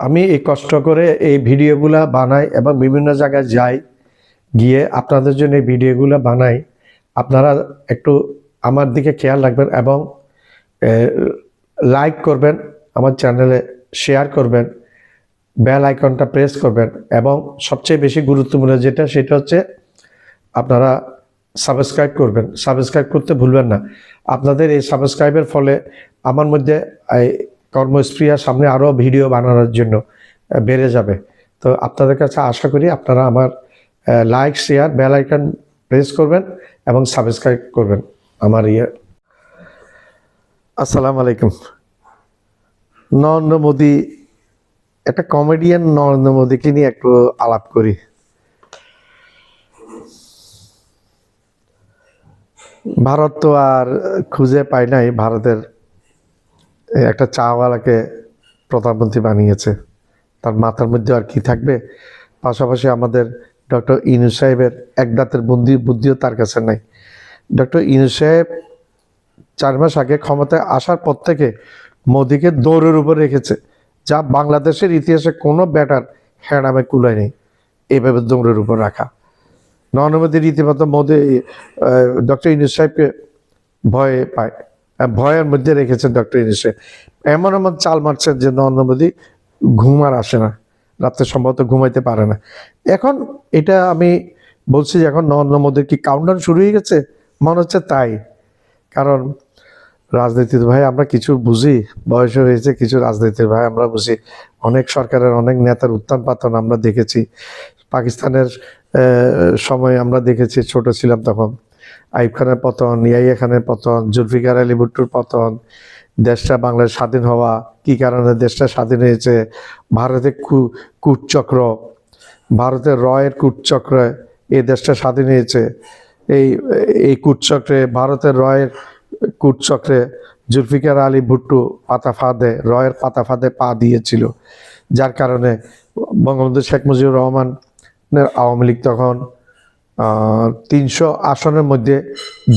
আমি এই কষ্ট করে এই ভিডিওগুলা বানাই এবং বিভিন্ন জায়গায় যাই, গিয়ে আপনাদের জন্য এই ভিডিওগুলো বানাই। আপনারা একটু আমার দিকে খেয়াল রাখবেন এবং লাইক করবেন, আমার চ্যানেলে শেয়ার করবেন, বেল আইকনটা প্রেস করবেন এবং সবচেয়ে বেশি গুরুত্বপূর্ণ সেটা হচ্ছে আপনারা সাবস্ক্রাইব করবেন। সাবস্ক্রাইব করতে ভুলবেন না। আপনাদের এই সাবস্ক্রাইবের ফলে আমার মধ্যে এই কর্মস্পৃহা সামনে আরও ভিডিও বানানোর জন্য বেড়ে যাবে। তো আপনাদের কাছে আশা করি আপনারা আমার like, share, bell icon press করবেন এবং সাবস্ক্রাইব করবেন আমার আসসালামু আলাইকুম। নরেন্দ্র মোদী, একটা কমেডিয়ান নরেন্দ্র মোদীকে নিয়ে একটু আলাপ করি। ভারত তো আর খুঁজে পায় নাই, ভারতের একটা চাওয়ালাকে প্রধানমন্ত্রী বানিয়েছে, তার মাথার মধ্যে আর কি থাকবে। পাশাপাশি আমাদের ডক্টর ইউনূস সাহেবের এক দাঁতের বুদ্ধিও তার কাছে নাই। ডক্টর ইউনূস সাহেব 4 মাস আগে ক্ষমতায় আসার পর থেকে মোদীকে দৌড়ের উপর রেখেছে, যা বাংলাদেশের ইতিহাসে কোনো ব্যাটার হ্যাঁ কুলায় নেই। এইভাবে দৌড়ের উপর রাখা নরেন্দ্র মোদী রীতিমতো ডক্টর ইউনূস সাহেবকে ভয় পায়, ভয়ের মধ্যে রেখেছেন ডক্টর ইউনূস সাহেব। এমন চাল মারছেন যে নরেন্দ্র মোদী ঘুম আর আসে না, রাত্রে সম্ভবত ঘুমাইতে পারে না। এখন এটা আমি বলছি যে এখন নরেন্দ্র মোদীর কি কাউন্টডাউন শুরু হয়ে গেছে, মনে হচ্ছে তাই। কারণ রাজনীতির ভাই আমরা কিছু বুঝি, বয়স হয়েছে কিছু রাজনীতির ভাই আমরা বুঝি। অনেক সরকারের অনেক নেতার উত্থান পাতন আমরা দেখেছি। পাকিস্তানের সময় আমরা দেখেছি, ছোট ছিলাম তখন, আইয়ুব খানের পতন, ইয়াহিয়া খানের পতন, জুলফিকার আলী ভুট্টোর পতন, দেশটা বাংলাদেশ স্বাধীন হওয়া, কি কারণে দেশটা স্বাধীন হয়েছে, ভারতের কূটচক্র, ভারতের রয়ের কূটচক্রে এই দেশটা স্বাধীন হয়েছে। এই কূটচক্রে, ভারতের রয়ের কূটচক্রে জুলফিকার আলী ভুট্টো রয়ের পাতা ফাঁদে পা দিয়েছিল, যার কারণে বঙ্গবন্ধু শেখ মুজিবুর রহমানের আওয়ামী লীগ তখন 300 আসনের মধ্যে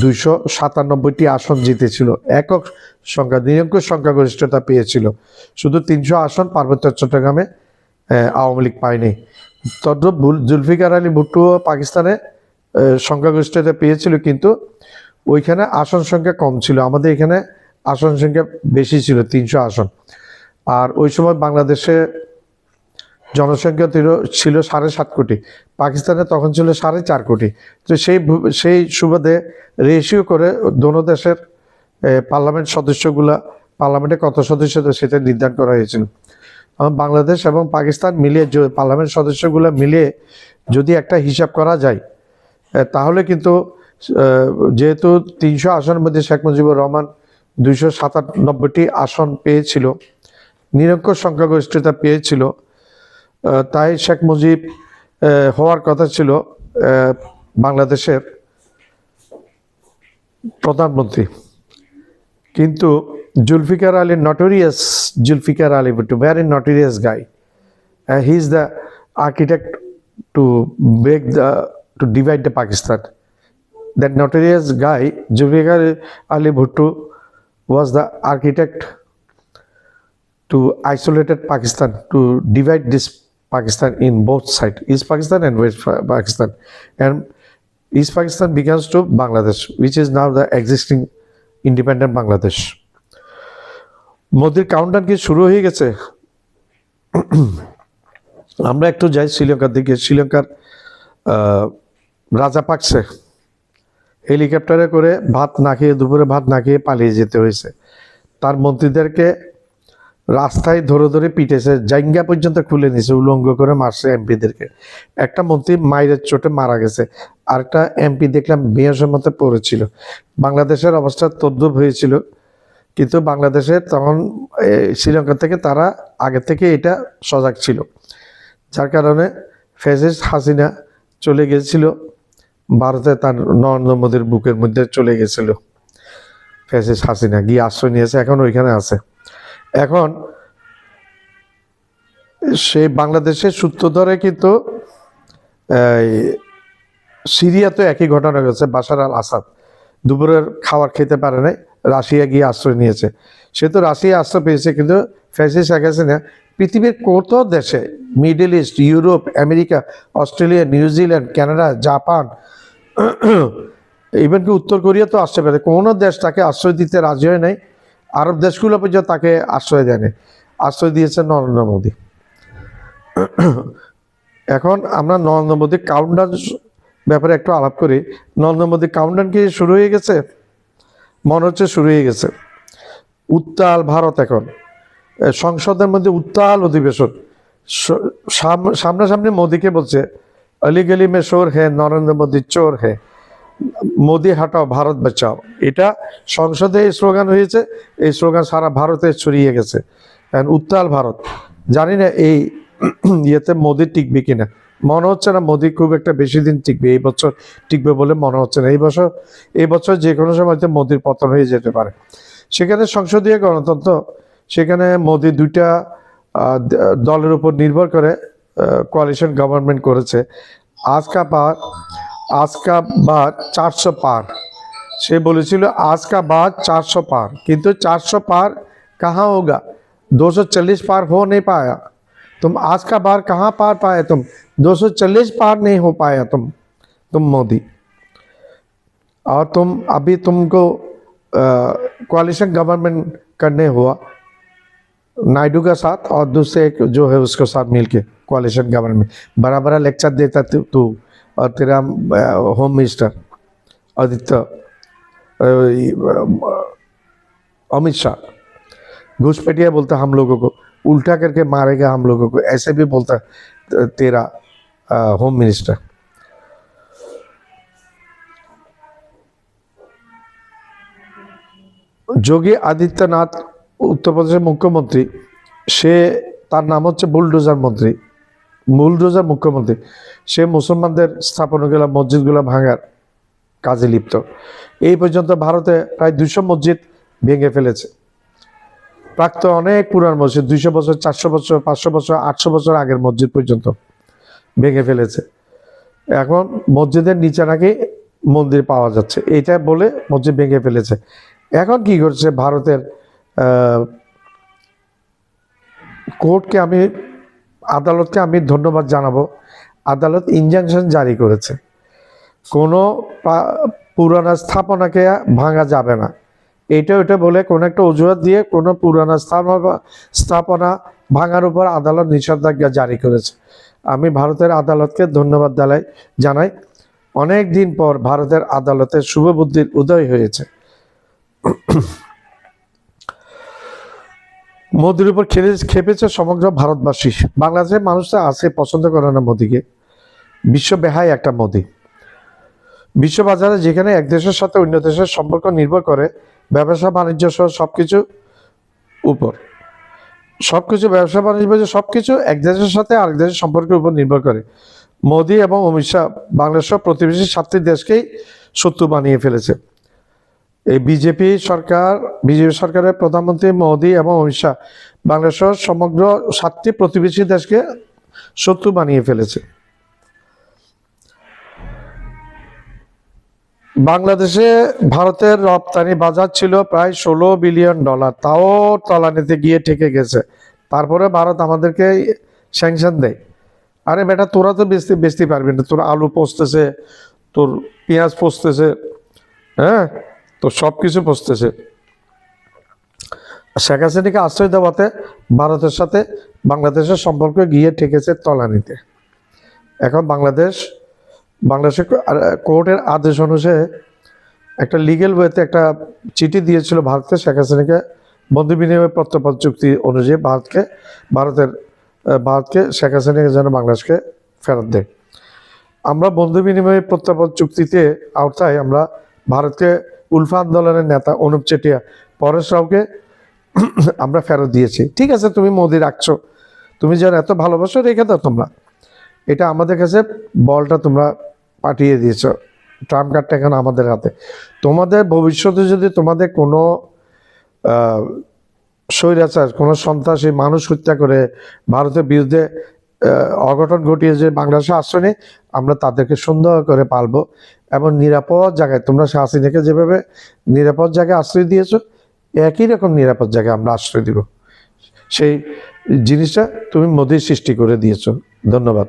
297টি আসন জিতেছিল, একক সংখ্যা, নিরঙ্কুশ সংখ্যাগরিষ্ঠতা পেয়েছিল। শুধু 300 আসন পার্বত্য চট্টগ্রামে আওয়ামী লীগ পায়নি। তদ্রুপ জুলফিকার আলী ভুট্টো পাকিস্তানে সংখ্যাগরিষ্ঠতা পেয়েছিল, কিন্তু ওইখানে আসন সংখ্যা কম ছিল, আমাদের এখানে আসন সংখ্যা বেশি ছিল, 300 আসন। আর ওই সময় বাংলাদেশে জনসংখ্যা ছিল 7.5 কোটি, পাকিস্তানে তখন ছিল 4.5 কোটি। তো সেই সুবাদে রেশিও করে দোনো দেশের পার্লামেন্ট সদস্যগুলা, পার্লামেন্টে কত সদস্য সেটা নির্ধারণ করা হয়েছিল। বাংলাদেশ এবং পাকিস্তান মিলিয়ে পার্লামেন্ট সদস্যগুলো মিলিয়ে যদি একটা হিসাব করা যায়, তাহলে কিন্তু যেহেতু 300 আসনের মধ্যে শেখ মুজিবুর রহমান 297টি আসন পেয়েছিল, নিরঙ্কুশ সংখ্যাগরিষ্ঠতা পেয়েছিল, তাই শেখ মুজিব হওয়ার কথা ছিল বাংলাদেশের প্রধানমন্ত্রী। কিন্তু Zulfikar Ali, notorious Zulfikar Ali Bhutto, very notorious guy, he is the architect to divide the Pakistan. That notorious guy, Zulfikar Ali Bhutto, was the architect to isolated Pakistan, to divide this Pakistan in both sides, East Pakistan and West Pakistan. And East Pakistan begins to Bangladesh, which is now the existing independent Bangladesh. মোদির countdown কি শুরু হয়ে গেছে? আমরা একটু যাই শ্রীলঙ্কার দিকে। শ্রীলঙ্কার রাজাপাকসে হেলিকপ্টারে করে ভাত না খেয়ে, দুপুরে ভাত না খেয়ে পালিয়ে যেতে হয়েছে। তার মন্ত্রীদেরকে রাস্তায় ধরে ধরে পিটেছে, জাইঙ্গা পর্যন্ত খুলে নিয়েছে, উলঙ্গ করে মারছে এমপিদেরকে। একটা মন্ত্রী মাইরের চোটে মারা গেছে, আরেকটা এমপি দেখলাম বেহসের মতো পড়েছিল। বাংলাদেশের অবস্থা তদ্রুপ হয়েছিল, কিন্তু বাংলাদেশের তখন শ্রীলঙ্কা থেকে তারা আগে থেকে এটা সজাগ ছিল, যার কারণে ফ্যাসিস্ট হাসিনা চলে গেছিল ভারতে, তার নরেন্দ্র মোদীর বুকের মধ্যে চলে গেছিল। ফ্যাসিস্ট হাসিনা গিয়ে আশ্রয় নিয়েছে, এখন ওইখানে আছে। এখন সেই বাংলাদেশের সূত্র ধরে কিন্তু সিরিয়াতে একই ঘটনা ঘটেছে। বাশার আল আসাদ দুপুরের খাবার খেতে পারে নাই, রাশিয়া গিয়ে আশ্রয় নিয়েছে। সে তো রাশিয়া আশ্রয় পেয়েছে, কিন্তু ফ্যাসিস্ট শেখ হাসিনা পৃথিবীর কত দেশে, middle east, Europe, America, Australia, New Zealand, Canada, Japan, even কি উত্তর কোরিয়া তো আসতে পারে, কোনো দেশ তাকে আশ্রয় দিতে রাজি হয় নাই। আরব দেশগুলো পর্যন্ত তাকে আশ্রয় দেয়নি, আশ্রয় দিয়েছে নরেন্দ্র মোদী। এখন আমরা নরেন্দ্র মোদী কাউন্টডাউন ব্যাপারে একটু আলাপ করি। নরেন্দ্র মোদী কাউন্টডাউন কি শুরু হয়ে গেছে? মনে হচ্ছে শুরু হয়ে গেছে। উত্তাল ভারত, এখন সংসদের মধ্যে উত্তাল অধিবেশন। সামনাসামনি মোদীকে বলছে অলি গলি মে শোর হে, নরেন্দ্র মোদী চোর হে, মোদী হাটাও ভারত বাঁচাও। এটা সংসদে এই স্লোগান হয়েছে, এই স্লোগান সারা ভারতে ছড়িয়ে গেছে। উত্তাল ভারত। জানি না এই ইয়েতে মোদী টিকবে কিনা, মনে হচ্ছে না মোদী খুব একটা বেশি দিন টিকবে, এই বছর টিকবে বলে মনে হচ্ছে না। এই বছর যে কোনো সময়তে মোদীর পতন হয়ে যেতে পারে। সেখানে সংসদীয় গণতন্ত্র, সেখানে মোদী দুইটা দলের উপর নির্ভর করে কোয়ালিশন গভর্নমেন্ট করেছে। আজকা বার 400 পার, সে বলেছিল আজকা বার 400 পার, কিন্তু 400 পার कहाँ होगा, 240 पार हो नहीं पाया। तुम आज का बार कहाँ पार पाए, तुम 240 पार नहीं हो पाया तुम मोदी। और अभी तुमको कोaliशन गवर्नमेंट करने हुआ नायडू का साथ और दूसरे एक जो है उसके साथ मिलके कोaliशन गवर्नमेंट। बड़ा बड़ा लेक्चर देता तू और तेरा होम मिनिस्टर आदित्य अमित शाह घुसपैठिया बोलता हम लोगों को, उल्टा करके मारेगा हम लोगों को, ऐसे भी बोलता तेरा होम मिनिस्टर। যোগী আদিত্যনাথ উত্তরপ্রদেশের মুখ্যমন্ত্রী, সে তার নাম হচ্ছে বুলডোজার মুখ্যমন্ত্রী। সে মুসলমানদের স্থাপনাগুলো, মসজিদগুলো ভাঙার কাজে লিপ্ত। এই পর্যন্ত ভারতে প্রায় 200 মসজিদ ভেঙে ফেলেছে। প্রাক্তন অনেক পুরান মসজিদ, 200 বছর, 400 বছর, 500 বছর, 800 বছর আগের মসজিদ পর্যন্ত ভেঙে ফেলেছে। এখন মসজিদের নিচে নাকি মন্দির পাওয়া যাচ্ছে, এইটা বলে মসজিদ ভেঙে ফেলেছে। এখন কি করছে ভারতের কোর্টকে, আদালতকে আমি ধন্যবাদ জানাবো। আদালত ইনজাংশন জারি করেছে, কোনো পুরানা স্থাপনাকে ভাঙা যাবে না। এটা বলে কোনো একটা অজুহাত দিয়ে কোনো পুরানা স্থাপনা ভাঙার উপর আদালত নিষেধাজ্ঞা জারি করেছে। আমি ভারতের আদালতকে ধন্যবাদ জানাই। অনেক দিন পর ভারতের আদালতের শুভবুদ্ধির উদয় হয়েছে। মোদির উপর খেপেছে সমগ্র ভারতবাসী। বাংলাদেশের মানুষরা আছে পছন্দ করে না মোদিকে। বিশ্ব বেহায় একটা মোদি। বিশ্ববাজারে যেখানে এক দেশের সাথে অন্য দেশের সম্পর্ক নির্ভর করে ব্যবসা বাণিজ্য সহ সবকিছু উপর, ব্যবসা বাণিজ্য সবকিছু এক দেশের সাথে আরেক দেশের সম্পর্কের উপর নির্ভর করে। মোদি এবং অমিত শাহ বাংলাদেশ প্রতিবেশী 7টি দেশকেই শত্রু বানিয়ে ফেলেছে। এই বিজেপি সরকারের প্রধানমন্ত্রী মোদি এবং অমিত শাহ বাংলাদেশ সমগ্র 7টি প্রতিবেশী দেশকে শত্রু বানিয়ে ফেলেছে। বাংলাদেশে ভারতের রপ্তানি বাজার ছিল প্রায় $16 বিলিয়ন, তাও তলানিতে গিয়ে ঠেকে গেছে। তারপরে ভারত আমাদেরকে স্যাংশন দেয়। আরে বেটা, তোরা তো বেচতে পারবি না, তোর আলু পচতেছে, তোর পেঁয়াজ পচতেছে, হ্যাঁ, তো সব কিছু পচতেছে। শেখ হাসিনাকে আশ্রয় দেওয়াতে ভারতের সাথে বাংলাদেশের সম্পর্ক গিয়ে ঠেকেছে তলানিতে। এখন বাংলাদেশের কোর্টের আদেশ অনুসারে একটা লিগেল ওয়েতে একটা চিঠি দিয়েছিল ভারতকে, শেখ হাসিনাকে বন্ধু বিনিময় প্রত্যর্পণ চুক্তি অনুযায়ী ভারতকে শেখ হাসিনাকে যেন বাংলাদেশকে ফেরত দেয়। আমরা বন্ধু বিনিময় প্রত্যর্পণ চুক্তিতে আওতায় আমরা ভারতকে উলফা আন্দোলনের নেতা অনুপ চেটিয়া, পরেশ রাওকে আমরা ফেরত দিয়েছি। ঠিক আছে, তুমি মোদি রাখছো, তুমি যেন এত ভালোবাসো রেখে দাও তোমরা। এটা আমাদের কাছে বলটা তোমরা পাঠিয়ে দিয়েছো, ট্রাম্প কার্ডটা এখন আমাদের হাতে। তোমাদের ভবিষ্যতে যদি তোমাদের কোনো স্বৈরাচার, কোনো সন্ত্রাসী মানুষ হত্যা করে ভারতের বিরুদ্ধে অঘটন ঘটিয়ে যে বাংলাদেশে আশ্রয় নেই, আমরা তাদেরকে সুন্দর করে পালবো এবং নিরাপদ জায়গায়, তোমরা হাসিনাকে যেভাবে নিরাপদ জায়গায় আশ্রয় দিয়েছো, একই রকম নিরাপদ জায়গায় আমরা আশ্রয় দিব। সেই জিনিসটা তুমি মোদির সৃষ্টি করে দিয়েছো। ধন্যবাদ।